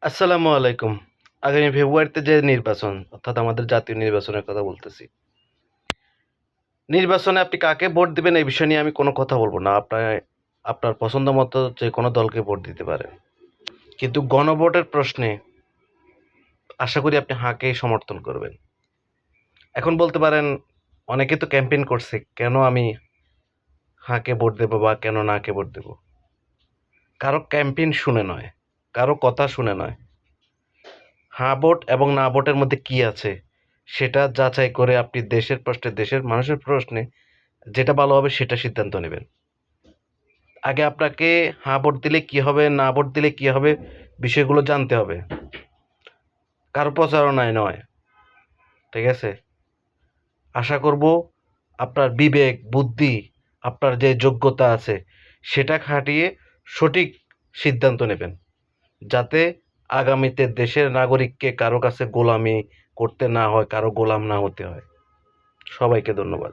আসসালামু আলাইকুম। আগামী ফেব্রুয়ারিতে যে নির্বাচন, অর্থাৎ আমাদের জাতীয় নির্বাচনের কথা বলতেছি। নির্বাচনে আপনি কাকে ভোট দিবেন এই বিষয় নিয়ে আমি কোনো কথা বলব না। আপনার পছন্দ মতো যেকোনো দলকে ভোট দিতে পারেন। কিন্তু গণভোটের প্রশ্নে আশা করি আপনি হাঁকেই সমর্থন করবেন। এখন বলতে পারেন অনেকে তো ক্যাম্পেইন করছে, কেন আমি হাঁকে ভোট দেব বা কেন নাকে ভোট দেব? কারো ক্যাম্পেইন শুনে নয়, কারো কথা শুনে নয়। হাঁ ভোট এবং না ভোটের মধ্যে কি আছে সেটা যাচাই করে আপনি দেশের প্রশ্নে, দেশের মানুষের প্রশ্নে যেটা ভালো হবে সেটা সিদ্ধান্ত নেবেন। আগে আপনাকে হাঁ ভোট দিলে কি হবে, না ভোট দিলে কি হবে বিষয়গুলো জানতে হবে। কারো প্রচারণায় নয়। ঠিক আছে? আশা করব আপনার বিবেক, বুদ্ধি, আপনার যে যোগ্যতা আছে সেটা খাটিয়ে সঠিক সিদ্ধান্ত নেবেন। যাতে আগামীতে দেশের নাগরিককে কারো কাছে গোলামি করতে না হয়, কারো গোলাম না হতে হয়। সবাইকে ধন্যবাদ।